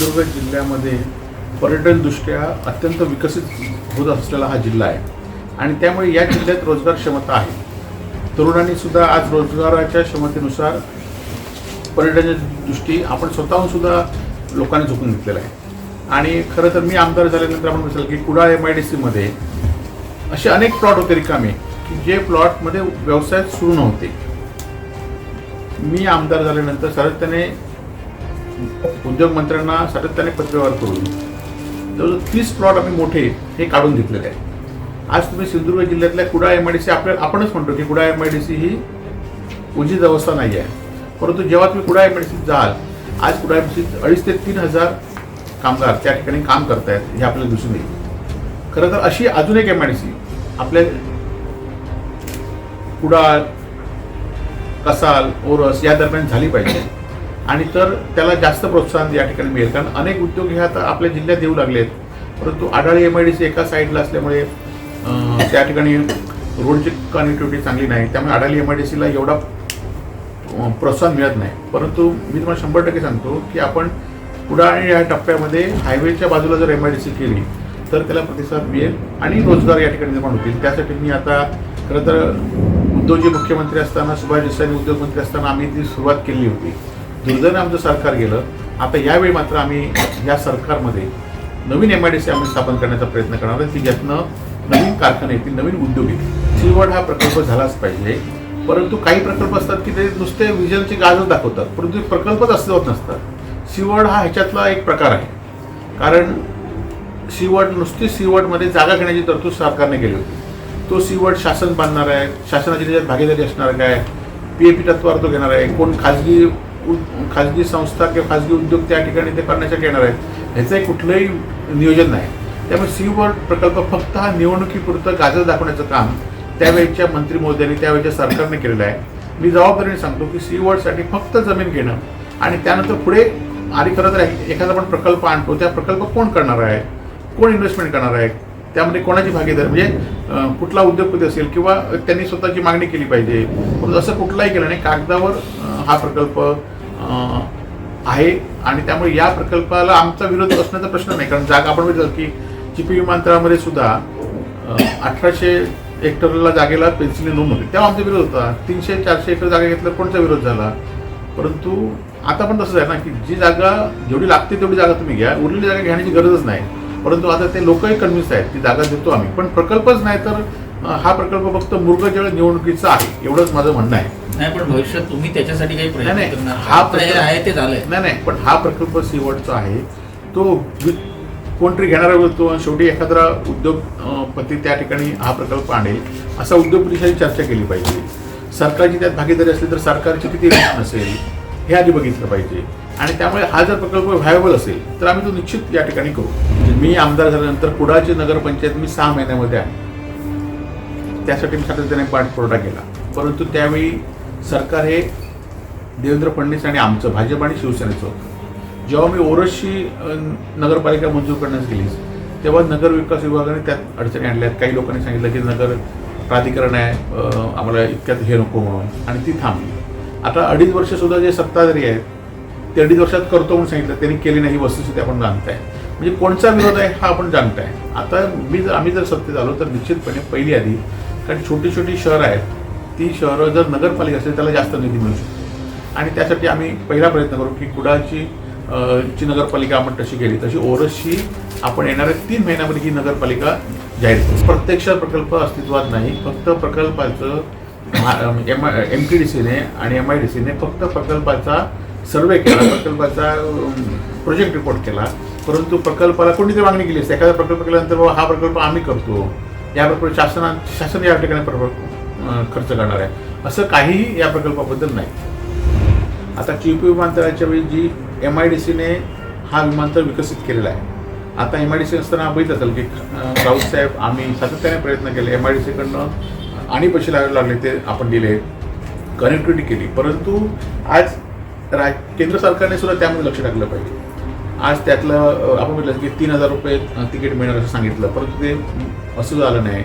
सिंधुदुर्ग जिल्ह्यामध्ये पर्यटनदृष्ट्या अत्यंत विकसित होत असलेला हा जिल्हा आहे आणि त्यामुळे या जिल्ह्यात रोजगार क्षमता आहे. तरुणांनी सुद्धा आज रोजगाराच्या क्षमतेनुसार पर्यटनाची दृष्टी आपण स्वतःहून सुद्धा लोकांनी झोकून घेतलेला आहे. आणि खरं तर मी आमदार झाल्यानंतर आपण म्हणाल की कुडाळ MIDCमध्ये असे अनेक प्लॉट होते रिकामे की जे प्लॉटमध्ये व्यवसाय सुरू नव्हते. मी आमदार झाल्यानंतर सातत्याने उद्योग मंत्र्यांना सातत्याने पत्रव्यवहार करून जवळजवळ 30 प्लॉट आम्ही मोठे हे काढून घेतलेले आहे. आज तुम्ही सिंधुदुर्ग जिल्ह्यातल्या कुडाळ MIDC आपणच म्हणतो की कुडाळ MIDC ही उचित अवस्था नाही आहे, परंतु जेव्हा तुम्ही कुडाळ MIDC जाल, आज कुडाळ MIDC 2,500 ते 3,000 कामगार त्या ठिकाणी काम करतायत हे आपल्याला दिसून येईल. खरं तर अशी अजून एक MIDC आपल्या कुडाळ, कसाल, ओरस या दरम्यान झाली पाहिजे आणि तर त्याला जास्त प्रोत्साहन या ठिकाणी मिळेल. कारण अनेक उद्योग हे आता आपल्या जिल्ह्यात येऊ लागलेत, परंतु आढाळी MIDC एका साईडला असल्यामुळे त्या ठिकाणी रोडची कनेक्टिव्हिटी चांगली नाही, त्यामुळे आढाळी MIDCला एवढा प्रोत्साहन मिळत नाही. परंतु मी तुम्हाला 100% सांगतो की आपण कुडाळ या टप्प्यामध्ये हायवेच्या बाजूला जर MIDC केली तर त्याला प्रतिसाद मिळेल आणि रोजगार या ठिकाणी निर्माण होतील. त्यासाठी मी आता खरं तर उद्योगजी मुख्यमंत्री असताना, सुभाष देसाई उद्योगमंत्री असताना आम्ही ती सुरुवात केली होती. दुर्दैवाने आमचं सरकार गेलं. आता यावेळी मात्र आम्ही या सरकारमध्ये नवीन MIDC आम्ही स्थापन करण्याचा प्रयत्न करणार आहे की ज्यातनं नवीन कारखाने येतील, नवीन उद्योग येतील. सीवड हा प्रकल्प झालाच पाहिजे. परंतु काही प्रकल्प असतात की ते नुसते विजनची गाजच दाखवतात, परंतु प्रकल्पच अस्तित्वात नसतात. सीवड हा ह्याच्यातला एक प्रकार आहे. कारण नुसती सीवडमध्ये जागा घेण्याची तरतूद सरकारने केली होती. तो सीवड शासन बांधणार आहे, शासनाची त्याच्यात भागीदारी असणार काय, PAP तत्वावर तो घेणार आहे, कोण खाजगी संस्था किंवा खाजगी उद्योग त्या ठिकाणी ते करण्यासाठी येणार आहेत, ह्याचं कुठलंही नियोजन नाही. त्यामुळे सीवड प्रकल्प फक्त हा निवडणुकीपुरतं गाजर दाखवण्याचं काम त्यावेळेच्या मंत्री महोदयांनी, त्यावेळेच्या सरकारने केलेलं आहे. मी जबाबदारीने सांगतो की सीवडसाठी फक्त जमीन घेणं आणि त्यानंतर पुढे आणि खरं तर एखादा आपण प्रकल्प आणतो, त्या प्रकल्प कोण करणार आहे, कोण इन्व्हेस्टमेंट करणार आहे, त्यामध्ये कोणाची भागीदारी, म्हणजे कुठला उद्योगपती असेल किंवा त्यांनी स्वतःची मागणी केली पाहिजे, परंतु असं कुठलाही केलं नाही. कागदावर हा प्रकल्प आहे आणि त्यामुळे या प्रकल्पाला आमचा विरोध असण्याचा प्रश्न नाही. कारण जागा आपण बघितलं की चिपी विमानतळामध्ये सुद्धा 1800 हेक्टरला जागेला पेन्सिली नोंद होती, तेव्हा आमचा विरोध होता. 300-400 हेक्टर जागा घेतल्यावर कोणता विरोध झाला. परंतु आता पण तसंच आहे ना की जी जागा जेवढी लागते तेवढी जागा तुम्ही घ्या, उरलेली जागा घेण्याची गरजच नाही. परंतु आता ते लोकही कन्व्हिन्स आहेत की जागा देतो आम्ही, पण प्रकल्पच नाही. तर हा प्रकल्प फक्त मुर्गजळ निवडणुकीचा आहे एवढंच माझं म्हणणं आहे. नाही, पण भविष्यात तुम्ही त्याच्यासाठी काही प्रयत्न करणार? हा आहे ते झालंय. नाही, पण हा प्रकल्प सीवडचा आहे, तो कोणतरी घेणारा होतो. शेवटी एखादा उद्योगपती त्या ठिकाणी हा प्रकल्प आणेल, असा उद्योगपतीशी चर्चा केली पाहिजे. सरकारची त्यात भागीदारी असली तर सरकारची किती रिस्क नसेल हे आधी बघितलं पाहिजे. आणि त्यामुळे हा जर प्रकल्प व्हायबल असेल तर आम्ही तो निश्चित या ठिकाणी करू. मी आमदार झाल्यानंतर कुडाळची नगरपंचायत मी 6 महिन्यामध्ये आहे, त्यासाठी मी सातत्याने पाठपुरावा केला. परंतु त्यावेळी सरकार हे देवेंद्र फडणवीस आणि आमचं भाजप आणि शिवसेनेचं होतं. जेव्हा मी ओरसची नगरपालिका मंजूर करण्यास गेली तेव्हा नगर विकास विभागाने त्यात अडचणी आणल्यात. काही लोकांनी सांगितलं की नगर प्राधिकरण आहे, आम्हाला इतक्यात हे नको म्हणून, आणि ती थांबली. आता 2.5 वर्ष सुद्धा जे सत्ताधारी आहेत ते 2.5 वर्षात करतो म्हणून सांगितलं, त्यांनी केली नाही वस्तुस्थिती आपण जाणताय. म्हणजे कोणचा विरोध आहे हा आपण जाणताय. आता आम्ही जर सत्तेत आलो तर निश्चितपणे पहिली आधी, कारण छोटी छोटी शहरं आहेत, ती शहरं जर नगरपालिका असेल त्याला जास्त निधी मिळू शकतो. आणि त्यासाठी आम्ही पहिला प्रयत्न करू की कुडाळची नगरपालिका आपण तशी केली, तशी ओरसची आपण येणाऱ्या 3 महिन्यामध्ये ही नगरपालिका जाहीर करू. प्रत्यक्ष प्रकल्प अस्तित्वात नाही, फक्त प्रकल्पाचं MTDCने आणि MIDCने फक्त प्रकल्पाचा सर्वे केला, प्रकल्पाचा प्रोजेक्ट रिपोर्ट केला. परंतु प्रकल्पाला कोणतीतरी मागणी केली असते. एखादा प्रकल्प केल्यानंतर बाबा हा प्रकल्प आम्ही करतो, या प्रकल्प शासन या ठिकाणी खर्च करणार आहे, असं काहीही या प्रकल्पाबद्दल नाही. आता चिपी विमानतळाच्या वेळी जी MIDCने हा विमानतळ विकसित केलेला आहे. आता MIDC असताना बघितलं असेल की राऊत साहेब आम्ही सातत्याने प्रयत्न केले, MIDCकडनं आणि पैसे लागले ते आपण दिले, कनेक्टिव्हिटी केली. परंतु आज केंद्र सरकारने सुद्धा त्यामध्ये लक्ष टाकलं पाहिजे. आज त्यातलं आपण म्हटलं की 3,000 रुपये तिकीट मिळणार असं सांगितलं, परंतु ते असं झालं नाही.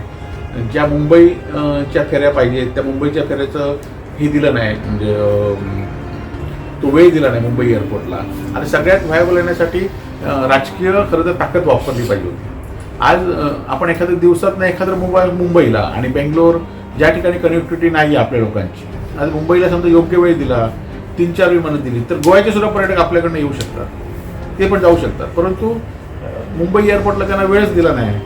ज्या मुंबईच्या फेऱ्या पाहिजेत त्या मुंबईच्या फेऱ्याचं हे दिलं नाही, म्हणजे तो वेळ दिला नाही मुंबई एअरपोर्टला. आणि सगळ्यात व्हायबल येण्यासाठी राजकीय खरं तर ताकद वापरली पाहिजे होती. आज आपण एखाद्या दिवसात नाही एखादं मुंबईला आणि बेंगलोर ज्या ठिकाणी कनेक्टिव्हिटी नाही आहे आपल्या लोकांची, आज मुंबईला समजा योग्य वेळ दिला, 3-4 विमानं दिली तर गोव्याचे सुद्धा पर्यटक आपल्याकडनं येऊ शकतात, ते पण जाऊ शकतात. परंतु मुंबई एअरपोर्टला त्यांना वेळच दिला नाही,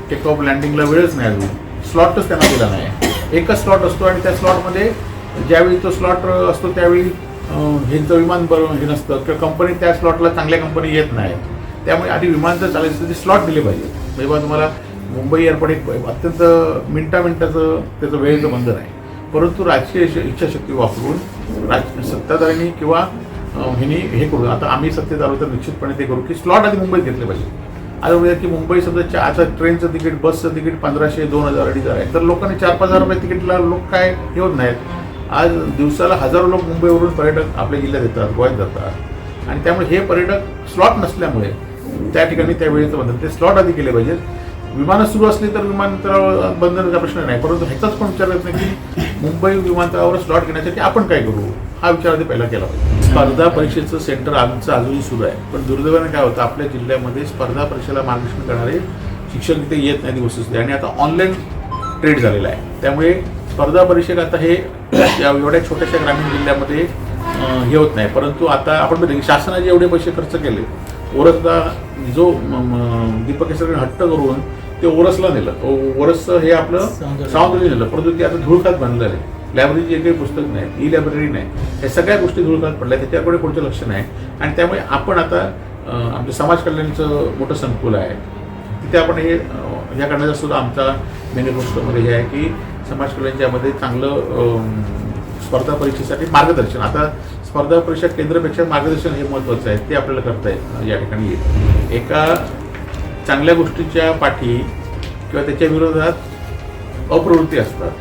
टेक ऑफ लँडिंगला वेळच नाही, अजून स्लॉटच त्यांना दिला नाही. एकच स्लॉट असतो आणि त्या स्लॉटमध्ये ज्यावेळी तो स्लॉट असतो त्यावेळी ह्यांचं विमान बरं हे नसतं किंवा कंपनी त्या स्लॉटला चांगल्या कंपनी येत नाही. त्यामुळे आधी विमान जर चालायचं ते स्लॉट दिले पाहिजे. म्हणजे बा तुम्हाला मुंबई एअरपोर्ट एक अत्यंत मिनिटाचं त्याचं वेळेचं बंधन आहे. परंतु राजकीय इच्छाशक्ती वापरून सत्ताधाऱ्यांनी किंवा ह्यांनी हे करू, आता आम्ही सत्तेत आलो तर निश्चितपणे ते करू की स्लॉट आधी मुंबईत घेतले पाहिजे. आता म्हणजे की मुंबई समजा आता ट्रेनचं तिकीट बसचं तिकीट 1500, 2000, 2500 आहे तर लोकांनी 4-5 हजार रुपये तिकीटला लोक काय हे होत नाहीत. आज दिवसाला हजारो लोक मुंबईवरून पर्यटक आपल्या जिल्ह्यात येतात, गोव्यात जातात आणि त्यामुळे हे पर्यटक स्लॉट नसल्यामुळे त्या ठिकाणी त्या वेळेचं बंधन ते स्लॉट आधी केले पाहिजेत. विमानं सुरू असली तर विमानतळावर बंधनाचा प्रश्न नाही, परंतु ह्याचाच पण विचार येत नाही की मुंबई विमानतळावर स्लॉट घेण्यासाठी आपण काय करू, हा विचार आधी पहिला केला पाहिजे. स्पर्धा परीक्षेचं सेंटर आमचं अजूनही सुरू आहे, पण दुर्दैवाने काय होतं आपल्या जिल्ह्यामध्ये स्पर्धा परीक्षेला मार्गदर्शन करणारे शिक्षक तिथे येत नाही वस्तुस्थिती आणि आता ऑनलाईन ट्रेड झालेला आहे. त्यामुळे स्पर्धा परीक्षक आता हे एवढ्या छोट्याशा ग्रामीण जिल्ह्यामध्ये हे होत नाही. परंतु आता आपण बघितलं की शासनाने एवढे पैसे खर्च केले, ओरसला जो दीपक केसरकरांनी हट्ट करून ते ओरसला नेलं, ओरसचं हे आपलं सावंतवाडी नेलं, परंतु ते आता धूळखात बनलेलं आहे. लायब्ररीची एकही पुस्तक नाही, ई लायब्ररी नाही, या सगळ्या गोष्टी धूळखात पडल्या, त्याच्याकडे कोणतं लक्ष नाही. आणि त्यामुळे आपण आता आमचं समाज कल्याणचं मोठं संकुल आहे, तिथे आपण हे ह्या करण्याचा सुद्धा आमचा मॅनिफेस्टोमध्ये हे आहे की समाज कल्याणच्यामध्ये चांगलं स्पर्धा परीक्षेसाठी मार्गदर्शन, आता स्पर्धा परीक्षा केंद्रापेक्षा मार्गदर्शन हे महत्त्वाचं आहे, ते आपल्याला करता येईल या ठिकाणी येईल. एका चांगल्या गोष्टीच्या पाठी किंवा त्याच्या विरोधात अप्रवृत्ती असतात.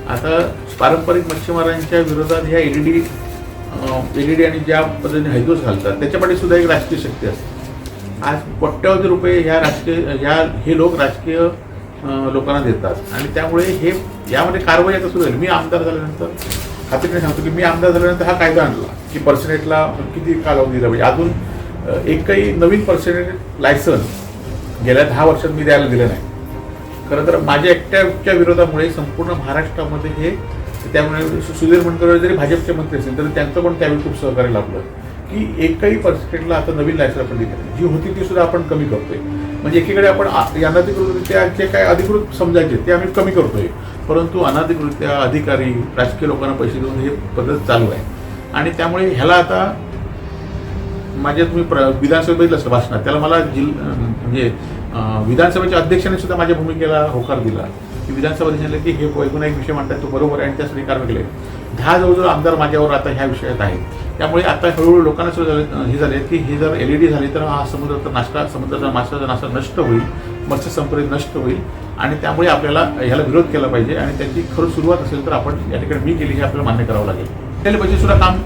आता पारंपरिक मच्छीमारांच्या विरोधात ह्या एलईडी आणि ज्या पद्धतीने हैदोस घालतात त्याच्यापाठी सुद्धा एक राजकीय शक्ती असते. आज कोट्यावधी रुपये हे लोक राजकीय लोकांना देतात आणि त्यामुळे हे यामध्ये कारवाई आता सुरू झाली. मी आमदार झाल्यानंतर खात्रीने सांगतो की मी आमदार झाल्यानंतर हा कायदा आणला की पर्सेंटेजला किती कालावधी दिला पाहिजे. अजून एकही नवीन पर्सेंटेज लायसन्स गेल्या 10 वर्षात मी द्यायला दिलं नाही. खरं तर माझ्या एकट्याच्या विरोधामुळे संपूर्ण महाराष्ट्रामध्ये हे, त्यामुळे सुधीर मुनगंटीवार जरी भाजपचे मंत्री असतील तरी त्यांचं पण त्यावेळी खूप सहकार्य लाभलं की एकही पर्सेंटेजला आता नवीन लायसन्स आपण दिली नाही, जी होती ती सुद्धा आपण कमी करतोय. म्हणजे एकीकडे आपण अनधिकृतरित्या जे काय अधिकृत समजायचे ते आम्ही कमी करतोय, परंतु अनधिकृतरित्या अधिकारी राजकीय लोकांना पैसे देऊन हे पद्धत चालू आहे. आणि त्यामुळे ह्याला आता माझ्या तुम्ही विधानसभेत बघितलं असतं भाषणात, त्याला मला म्हणजे विधानसभेच्या अध्यक्षाने सुद्धा माझ्या भूमिकेला होकार दिला की विधानसभा अध्यक्षांनी की हे वैगुणिक विषय म्हणतात तो बरोबर आहे आणि त्यासाठी कारवाई केली. 10 जवळजवळ आमदार माझ्यावर आता ह्या विषयात आहेत. त्यामुळे आता हळूहळू लोकांना सुद्धा हे झाले की हे जर एलईडी झाली तर हा समुद्राचा माशाचा नाशा नष्ट होईल, मत्स्य संपदा नष्ट होईल आणि त्यामुळे आपल्याला ह्याला विरोध केला पाहिजे आणि त्याची खरं सुरुवात असेल तर आपण या ठिकाणी मी केली हे आपल्याला मान्य करावं लागेल. त्याला पाहिजे सुद्धा काम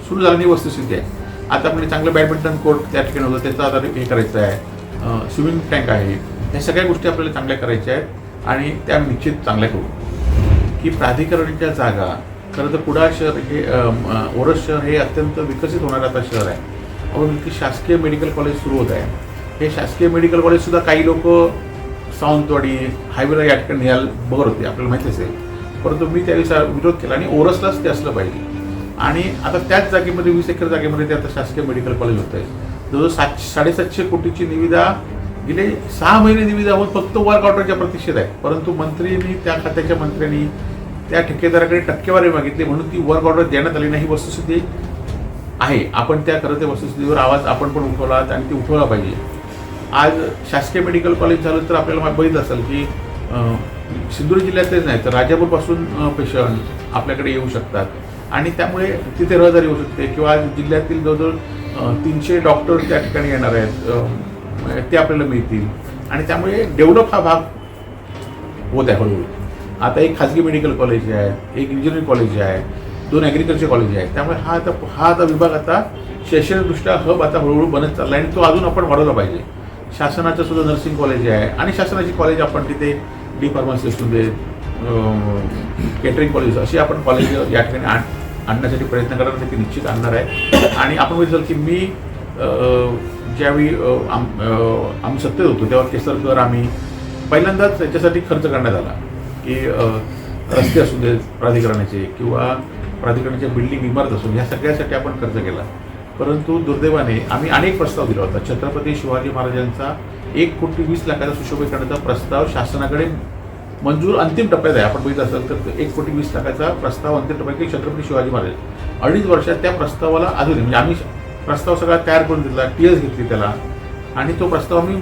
सुरू झालं नाही वस्तुस्थिती आहे. आता आपण चांगलं बॅडमिंटन कोर्ट त्या ठिकाणी होतं त्याचं आता हे करायचं आहे, स्विमिंग टँक आहे, ह्या सगळ्या गोष्टी आपल्याला चांगल्या करायच्या आहेत आणि त्या निश्चित चांगल्या करू. की प्राधिकरणच्या जागा खरं तर कुडाळ शहर हे ओरस शहर हे अत्यंत विकसित होणारं आता शहर आहे. आपण की शासकीय मेडिकल कॉलेज सुरू होत आहे. हे शासकीय मेडिकल कॉलेजसुद्धा काही लोक सावंतवाडी हायवेला या ठिकाणी न्यायला बघत होते, आपल्याला माहिती असेल, परंतु मी त्यावेळी विरोध केला आणि ओरसलाच ते असलं पाहिजे. आणि आता त्याच जागेमध्ये 20 एकर जागेमध्ये ते आता शासकीय मेडिकल कॉलेज होत आहे. जवळजवळ 750 कोटीची निविदा गेले 6 महिने निविदा होऊन फक्त वर्क ऑर्डरच्या प्रतीक्षेत आहे. परंतु मंत्र्यांनी त्या खात्याच्या मंत्र्यांनी त्या ठेकेदाराकडे टक्केवारी मागितली म्हणून ती वर्क ऑर्डर देण्यात आली नाही. वस्तुस्थिती आहे, आपण त्या खरं त्या वस्तुस्थितीवर आवाज आपण पण उठवला आणि ती उठवला पाहिजे. आज शासकीय मेडिकल कॉलेज झालं तर आपल्याला बघितलं असेल की सिंधुदुर्ग जिल्ह्यातलेच नाही तर राजापूरपासून पेशंट आपल्याकडे येऊ शकतात आणि त्यामुळे तिथे रहदारी होऊ शकते किंवा जिल्ह्यातील जवळजवळ 300 डॉक्टर त्या ठिकाणी येणार आहेत, ते आपल्याला मिळतील आणि त्यामुळे डेव्हलप हा भाग होत आहे हळूहळू. आता एक खाजगी मेडिकल कॉलेज आहे, एक इंजिनिअरिंग कॉलेज आहे, 2 ॲग्रिकल्चर कॉलेज आहेत. त्यामुळे हा आता विभाग आता शैक्षणिकदृष्ट्या हब आता हळूहळू बनत चालला आहे आणि तो अजून आपण वाढवला पाहिजे. शासनाचं सुद्धा नर्सिंग कॉलेज आहे आणि शासनाची कॉलेज आपण तिथे डी फार्मसी असू दे, केटरिंग कॉलेज अशी आपण कॉलेज या ठिकाणी आणण्यासाठी प्रयत्न करणार, ते निश्चित आणणार आहे. आणि आपण बघितलं की मी ज्यावेळी आम्ही सत्तेत होतो तेव्हा केसरकर आम्ही पहिल्यांदाच त्याच्यासाठी खर्च करण्यात आला की रस्ते असू दे प्राधिकरणाचे किंवा प्राधिकरणाच्या बिल्डिंग इमारत असू ह्या सगळ्यासाठी आपण खर्च केला. परंतु दुर्दैवाने आम्ही अनेक प्रस्ताव दिला होता. छत्रपती शिवाजी महाराजांचा 1,20,00,000 सुशोभीकरणाचा प्रस्ताव शासनाकडे मंजूर अंतिम टप्प्यात आहे. आपण बघितलं असेल तर 1,20,00,000 प्रस्ताव अंतिम टप्प्यात की छत्रपती शिवाजी महाराज 2.5 वर्षात त्या प्रस्तावाला अजून म्हणजे आम्ही प्रस्ताव सगळा तयार करून दिला, टीएस घेतली त्याला आणि तो प्रस्ताव आम्ही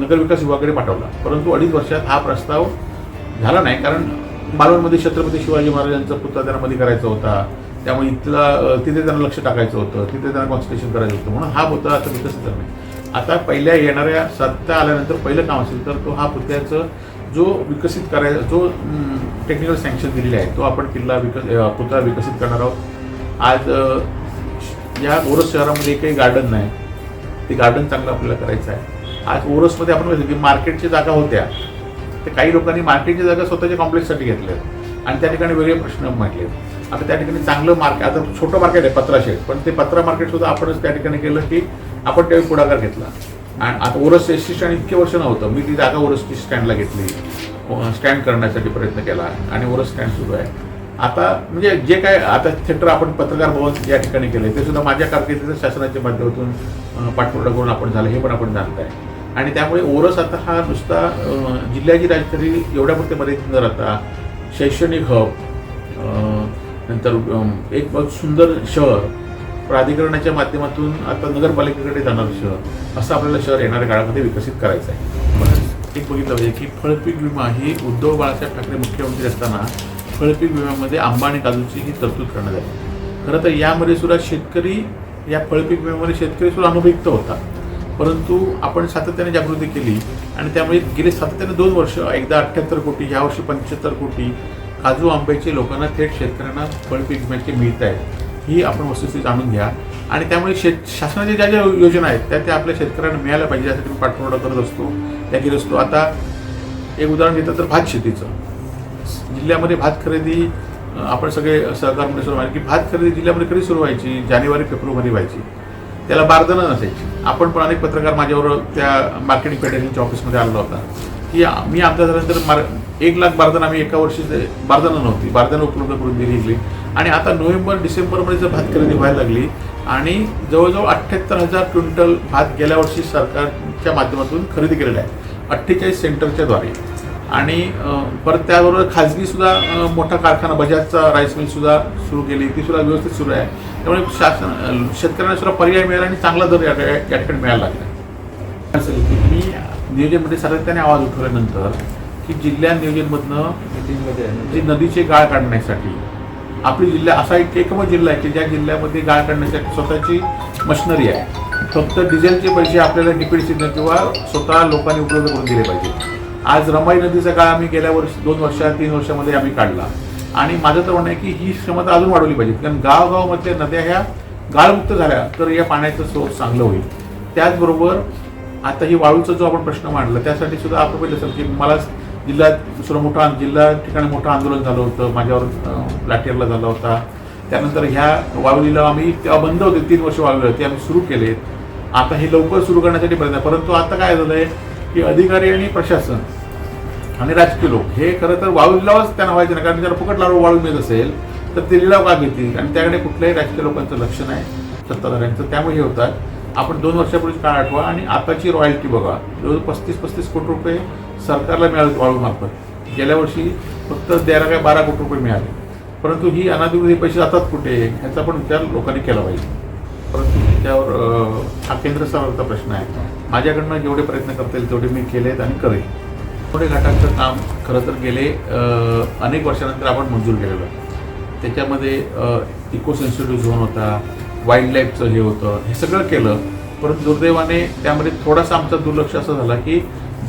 नगरविकास विभागाकडे पाठवला. परंतु 2.5 वर्षात हा प्रस्ताव झाला नाही, कारण मालवणमध्ये छत्रपती शिवाजी महाराजांचा पुतळा त्यांना मध्ये करायचा होता. त्यामुळे तिथे त्यांना लक्ष टाकायचं होतं, तिथे त्यांना कॉन्सन्ट्रेशन करायचं होतं, म्हणून हा पुतळा आता विकसित झाला नाही. आता पहिल्या येणाऱ्या सत्ता आल्यानंतर पहिलं काम असेल तर तो हा पुतळ्याचं जो विकसित करायचा जो टेक्निकल सँक्शन दिलेले आहे तो आपण पुतळा विकसित करणार आहोत. आज या ओरस शहरामध्ये काही गार्डन नाही, ते गार्डन चांगलं आपल्याला करायचं आहे. आज ओरसमध्ये आपण बघितलं की मार्केटच्या जागा होत्या, तर काही लोकांनी मार्केटच्या जागा स्वतःच्या कॉम्प्लेक्ससाठी घेतल्या आणि त्या ठिकाणी वेगळे प्रश्न मांडले. आता त्या ठिकाणी चांगलं मार्केट, आता छोटं मार्केट आहे पत्रा शेड, पण ते पत्रा मार्केट सुद्धा आपणच त्या ठिकाणी केलं की आपण त्यावेळी पुढाकार घेतला. आणि आता ओरस एसटी स्टँड इतके वर्ष नव्हतं, मी ती जागा ओरसची स्टँडला घेतली, स्टँड करण्यासाठी प्रयत्न केला आणि ओरस स्टँड सुरू आहे. आता म्हणजे जे काय आता थिएटर आपण पत्रकार भवन या ठिकाणी केलं ते सुद्धा माझ्या कारकिर्दीचं शासनाच्या माध्यमातून पाठपुरावा करून आपण झालं, हे पण आपण जाणत आहे. आणि त्यामुळे ओरस आता हा नुसता जिल्ह्याची राजधानी एवढ्या पुरते मर्यादित न राहता शैक्षणिक हब, नंतर एक सुंदर शहर, प्राधिकरणाच्या माध्यमातून आता नगरपालिकेकडे जाणारं शहर, असं आपल्याला शहर येणाऱ्या काळामध्ये विकसित करायचं आहे. एक बघितलं पाहिजे की फळपीक विमा ही उद्धव बाळासाहेब ठाकरे मुख्यमंत्री असताना फळपीक विम्यामध्ये आंबा आणि काजूची ही तरतूद करण्यात आली. खरं तर यामध्ये सुद्धा शेतकरी, या फळपीक विम्यामध्ये शेतकरी सुद्धा अनुभुक्त होता, परंतु आपण सातत्याने जागृती केली आणि त्यामुळे गेले सातत्याने 2 वर्ष एकदा 78 कोटी, ह्या वर्षी 75 कोटी काजू आंब्याचे लोकांना थेट शेतकऱ्यांना फळपीक विम्याचे मिळत आहेत, ही आपण वस्तुस्थिती जाणून घ्या. आणि त्यामुळे शासनाच्या ज्या ज्या योजना आहेत त्या आपल्या शेतकऱ्यांना मिळायला पाहिजे, यासाठी मी पाठपुरावा करत असतो, त्या केलं असतो. आता एक उदाहरण घेतलं तर भात शेतीचं. जिल्ह्यामध्ये भात खरेदी आपण सगळे सहकारमध्ये सुरू व्हायची की भात खरेदी जिल्ह्यामध्ये कधी सुरू व्हायची? जानेवारी-फेब्रुवारी व्हायची. त्याला बारदाना नसायची. आपण पण अनेक पत्रकार माझ्यावर त्या मार्केटिंग फेडरेशनच्या ऑफिसमध्ये आलेला होता की मी आमदार झाल्यानंतर 1,00,000 बारदाना आम्ही एका वर्षी बारदाना नव्हती, बारदाना उपलब्ध करून दिली. आणि आता नोव्हेंबर-डिसेंबरमध्ये जर भात खरेदी व्हायला लागली आणि जवळजवळ 78,000 क्विंटल भात गेल्या वर्षी सरकारच्या माध्यमातून खरेदी केलेला आहे 48 सेंटरच्या द्वारे. आणि परत त्याबरोबर खाजगी सुद्धा मोठा कारखाना बजाजचा राईस मिल सुद्धा सुरू केली, ती सुद्धा व्यवस्थित सुरू आहे. त्यामुळे शेतकऱ्यांना सुद्धा पर्याय मिळाला आणि चांगला दर या ठिकाणी मिळायला लागला. असेल की मी नियोजनमध्ये सातत्याने आवाज उठवल्यानंतर की जिल्हा नियोजनमधनं जे नदीचे गाळ काढण्यासाठी आपली जिल्हा असा एकमेव जिल्हा आहे की ज्या जिल्ह्यामध्ये गाळ काढण्यासाठी स्वतःची मशिनरी आहे. फक्त डिझेलचे पैसे आपल्याला डीपीडीसीने किंवा स्वतः लोकांनी उपलब्ध करून दिले पाहिजे. आज रमाई नदीचा गाळ आम्ही गेल्या वर्षी 2 वर्षात 3 वर्षामध्ये आम्ही काढला आणि माझं तर म्हणणं आहे की ही क्षमता अजून वाढवली पाहिजे, कारण गावगावमधल्या नद्या ह्या गाळमुक्त झाल्या तर या पाण्याचं सोर्स चांगलं होईल. त्याचबरोबर आता ही वाळूचा जो आपण प्रश्न मांडला त्यासाठी सुद्धा आपण पाहिलं असेल की मला जिल्ह्यात सुद्धा जिल्हा ठिकाणी मोठं आंदोलन झालं होतं, माझ्यावर लाठीला झाला होता. त्यानंतर ह्या वाळूला आम्ही तेव्हा बंद होते, 3 वर्ष वाळू होते, आम्ही सुरू केले. आता हे लवकर सुरू करण्यासाठी प्रयत्न आहे. परंतु आता काय झालं आहे की अधिकारी आणि प्रशासन आणि राजकीय लोक हे खरं तर वाळू लिलावच त्यांना व्हायचं नाही, कारण जर फुकट वाळू मिळत असेल तर ते लिलाव का घेतील आणि त्याकडे कुठल्याही राजकीय लोकांचं लक्ष नाही, सत्ताधाऱ्यांचं. त्यामुळे हे होतात. आपण 2 वर्षापूर्वी काळ आठवा आणि आताची रॉयल्टी बघा, जवळ 35 कोटी रुपये सरकारला मिळाले वाळूमार्फत. गेल्या वर्षी फक्त 12 कोटी रुपये मिळाले. परंतु ही अनाधिकृत पैसे जातात कुठे ह्याचा पण विचार लोकांनी केला पाहिजे. परंतु त्याच्यावर हा केंद्र सरकारचा प्रश्न आहे. माझ्याकडनं जेवढे प्रयत्न करता येईल तेवढे मी केलेत आणि करेन. थोडे घाटांचं काम खरं तर गेले अनेक वर्षानंतर आपण मंजूर केलेलं आहे. त्याच्यामध्ये इको सेन्सिटिव्ह झोन होता, वाईल्ड लाईफचं हे होतं, हे सगळं केलं. परंतु दुर्दैवाने त्यामध्ये थोडासा आमचं दुर्लक्ष असं झालं की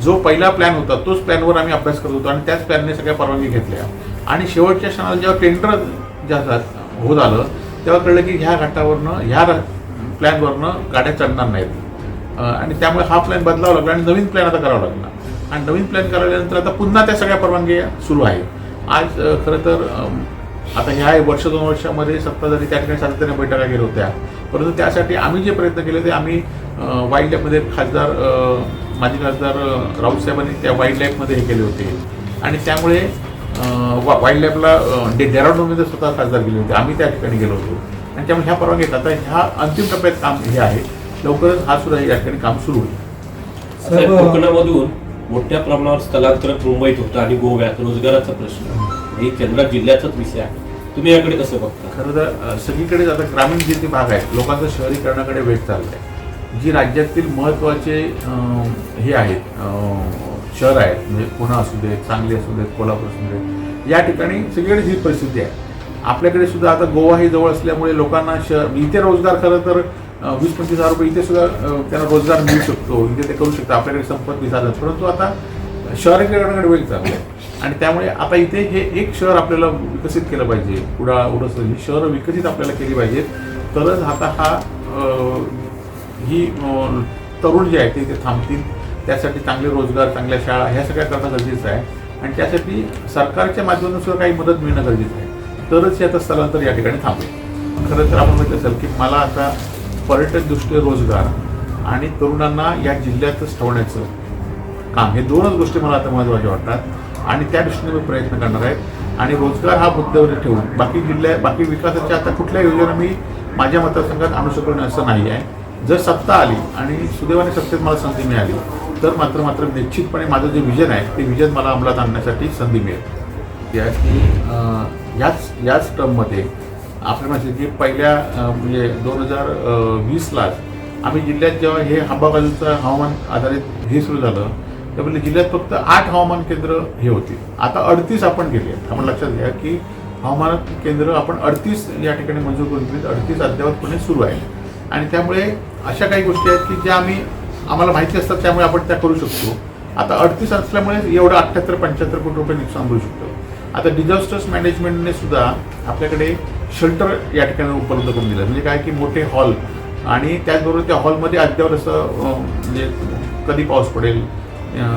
जो पहिला प्लॅन होता तोच प्लॅनवर आम्ही अभ्यास करत होतो आणि त्याच प्लॅनने सगळ्या परवानगी घेतल्या. आणि शेवटच्या क्षणाला जेव्हा टेंडर ज्या होत आलं तेव्हा कळलं की ह्या घाटावरनं ह्या प्लॅनवरनं गाड्या चढणार नाहीत आणि त्यामुळे हा प्लॅन बदलावा लागला आणि नवीन प्लॅन आता करावा लागला. आणि नवीन प्लॅन करायल्यानंतर आता पुन्हा त्या सगळ्या परवानगी सुरू आहेत. आज खरं तर आता ह्या 1-2 वर्षामध्ये सत्ताधारी त्या ठिकाणी सातत्याने बैठका घेत होत्या परंतु त्यासाठी आम्ही जे प्रयत्न केले ते आम्ही वाईल्ड लाईफमध्ये माजी खासदार राऊत साहेबांनी त्या वाईल्ड लाईफमध्ये हे केले होते आणि त्यामुळे वाईल्ड लाईफला डेहराडूनमध्ये स्वतः खासदार गेले होते, आम्ही त्या ठिकाणी गेलो होतो आणि त्यामुळे ह्या परवानगी येतात. आता ह्या अंतिम टप्प्यात काम हे आहे, लवकरच हा सुद्धा या ठिकाणी काम सुरू होईल. साहेब, कोकणामधून मोठ्या प्रमाणावर स्थलांतर मुंबईत होतं आणि गोव्यात रोजगाराचा प्रश्न हे केंद्र जिल्ह्याचाच विषय आहे. तुम्ही याकडे कसं बघता? खरं तर सगळीकडेच आता ग्रामीण जे भाग आहेत लोकांचं शहरीकरणाकडे वेग चाललं आहे. जी राज्यातील महत्त्वाचे हे आहेत शहर आहेत, म्हणजे पुणे असू देत, सांगली असू देत, कोल्हापूर असू देत, या ठिकाणी सगळीकडे ही परिस्थिती आहे. आपल्याकडे सुद्धा आता गोवा ही जवळ असल्यामुळे लोकांना इथे रोजगार खरं तर 20-25 हजार रुपये इथे सुद्धा त्यांना रोजगार मिळू शकतो, इथे ते करू शकतात, आपल्याकडे संपत्ती साधन. परंतु आता शहरीकरणाकडे वेग चाललं आहे आणि त्यामुळे आता इथे हे एक शहर आपल्याला विकसित केलं पाहिजे. कुडाळ, उरस ही शहरं विकसित आपल्याला केली पाहिजेत, तरच आता हा ही तरुण जे आहेत ते थांबतील. त्यासाठी चांगले रोजगार, चांगल्या शाळा ह्या सगळ्या करणं गरजेचं आहे आणि त्यासाठी सरकारच्या माध्यमातून सुद्धा काही मदत मिळणं गरजेचं आहे, तरच याचं स्थलांतर या ठिकाणी थांबेल. खरं तर आपण म्हटलं असेल की मला आता पर्यटन दृष्ट्या रोजगार आणि तरुणांना या जिल्ह्यातच ठेवण्याचं काम, हे दोनच गोष्टी मला आता महत्त्वाच्या वाटतात आणि त्या दृष्टीने मी प्रयत्न करणार आहे. आणि रोजगार हा मुद्द्यावर ठेवून बाकी विकासाच्या आता कुठल्या योजना मी माझ्या मतदारसंघात आणू शकलो असं नाही आहे. जर सत्ता आली आणि सुदैवाने सत्तेत मला संधी मिळाली तर मात्र निश्चितपणे माझं जे विजन आहे ते विजन मला अंमलात आणण्यासाठी संधी मिळेल. याच टर्ममध्ये आपल्या म्हणजे की पहिल्या म्हणजे 2020लाच आम्ही जिल्ह्यात जेव्हा हे बाजूचं हवामान आधारित हे सुरू झालं त्यामुळे जिल्ह्यात फक्त 8 हवामान केंद्र हे होती. आता 38 आपण केली आहेत. आपण लक्षात घ्या की हवामान केंद्र आपण 38 या ठिकाणी मंजूर करून दिली, 38 अद्ययावतपणे सुरू आहे आणि त्यामुळे अशा काही गोष्टी आहेत की ज्या आम्हाला माहिती असतात त्यामुळे आपण त्या करू शकतो. आता 38 असल्यामुळे एवढं 78-75 कोटी रुपये नुकसान भरू शकतो. आता डिझास्टर्स मॅनेजमेंटने सुद्धा आपल्याकडे शेल्टर या ठिकाणी उपलब्ध करून दिलं, म्हणजे काय की मोठे हॉल आणि त्याचबरोबर त्या हॉलमध्ये अद्यावर असं म्हणजे कधी पाऊस पडेल,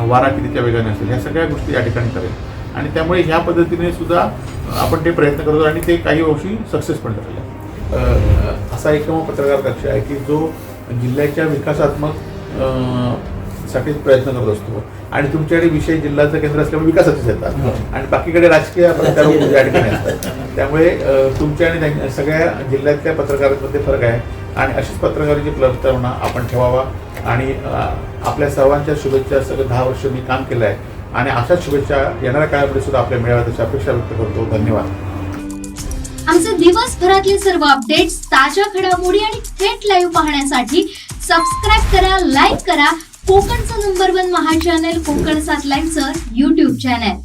वारा कितीच्या वेगाने असेल, ह्या सगळ्या गोष्टी या ठिकाणी करेल आणि त्यामुळे ह्या पद्धतीने सुद्धा आपण ते प्रयत्न करतो आणि ते काही वर्षी सक्सेस पण झालेलं आहे. असा एकमेव पत्रकार कक्ष आहे की जो जिल्ह्याच्या विकासात्मक साठी प्रयत्न करत असतो आणि तुमच्याकडे विषय जिल्ह्याचं केंद्र असल्यामुळे विकासाचेच येतात आणि बाकीकडे राजकीय प्रचार या ठिकाणी असतात. त्यामुळे तुमच्या आणि सगळ्या जिल्ह्यातल्या पत्रकारांमध्ये फरक आहे आणि अशीच पत्रकारांची प्रस्तावना आपण ठेवावा आणि आपल्या सर्वांच्या शुभेच्छा. सगळं 10 वर्ष मी काम केलं आहे आणि अशाच शुभेच्छा येणाऱ्या काळामध्ये सुद्धा आपल्या मिळाव्यात अशी अपेक्षा व्यक्त करतो. धन्यवाद. आमचे दिवसभरातले सर्व अपडेट्स, ताज्या घडामोडी आणि थेट लाईव्ह पाहण्यासाठी सबस्क्राईब करा, लाईक करा कोकणचं नंबर 1 महा चॅनल कोकण 7 लाईव्हचं YouTube चॅनल.